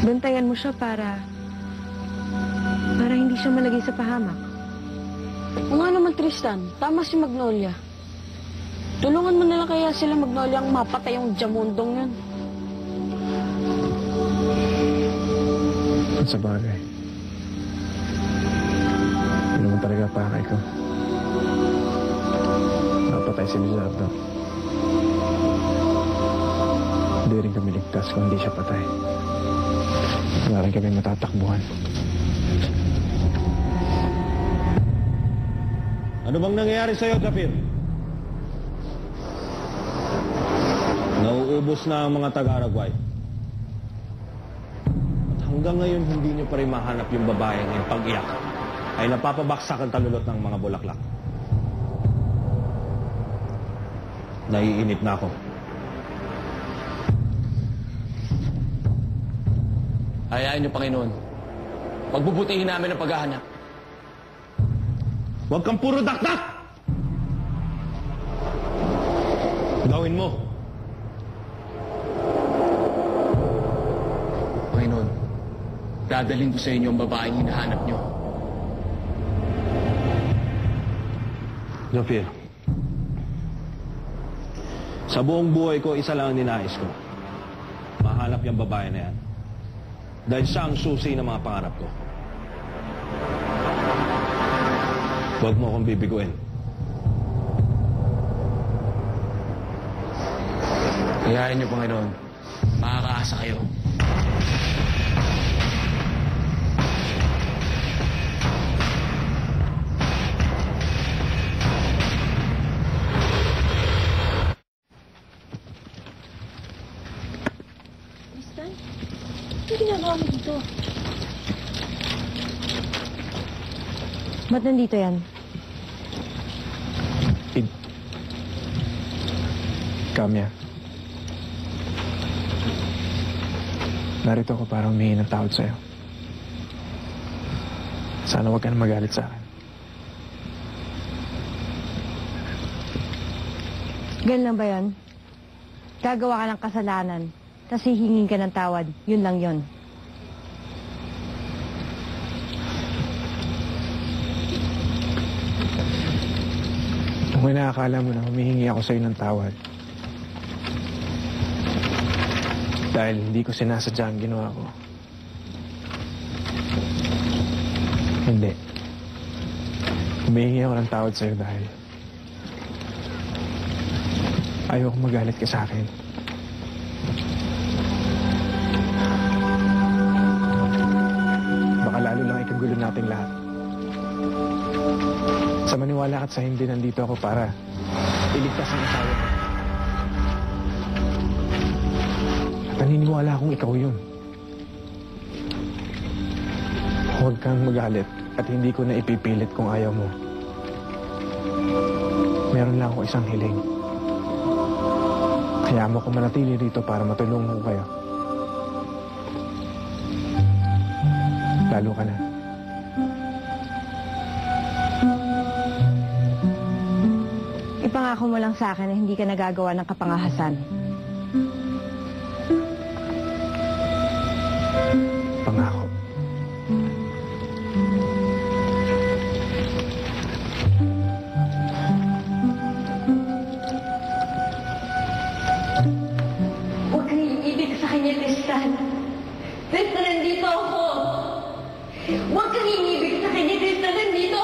Bantayan mo siya para hindi siya malagay sa pahamak. O nga naman, Tristan, tama si Magnolia. Tulungan mo na lang kaya sila, Magnolia, ang mapatay yung Jamundong yun. Sa bagay. Yun naman talaga pakay ko. Napatay si Lizardo. Hindi rin kami ligtas kung hindi siya patay. Wala rin kami matatakbuhan. Ano bang nangyayari sa'yo, Zafir? Nauubos na ang mga taga-Araguay. At hanggang ngayon, hindi niyo pa rin mahanap yung babaeng yung pag-iyak ay napapabaksak ang talulot ng mga bulaklak. Naiinip na ako. Hayaan niyo, Panginoon. Pagbubutihin namin ang paghahanap. Huwag kang puro dakdak! Gawin mo. Panginoon, dadalhin ko sa inyo ang babaeng hinahanap niyo. Zafir, sa buong buhay ko, isa lang ang ninais ko. Mahanap yung babae na yan. Dahil siya ang susi ng mga pangarap ko. Huwag mo akong bibiguin. Hayaan niyo, Panginoon. Makakaasa kayo. Tristan, ano ginagawa mo dito? Ba't nandito yan? Kamya. Narito ako para humingi ng tawad sa'yo. Sana huwag ka na magalit sa akin. Ganun lang ba yan? Gagawa ka ng kasalanan, tapos hihingin ka ng tawad. Yun lang yun. Kung inaakala mo na humihingi ako sa'yo ng tawad, dahil hindi ko sinasadya ang ginawa ko. Hindi. Humihingi ako ng tawad sa'yo dahil ayaw ko magalit ka sa akin. Baka lalo lang ikagulo nating lahat. Sa maniwala ka't sa hindi, nandito ako para iligtas ang asawa ko. At naniniwala akong ikaw yun. Huwag kang magalit at hindi ko na ipipilit kung ayaw mo. Meron lang ako isang hiling. Kaya mo ko manatili rito para matulungan ko kayo. Lalo ka na. Ipangako mo lang sa akin na hindi ka nagagawa ng kapangahasan. Pangako. Huwag kang iibig sa kanya, Tristan. Tristan, nandito ako. Huwag kang iibig sa kanya, Tristan, nandito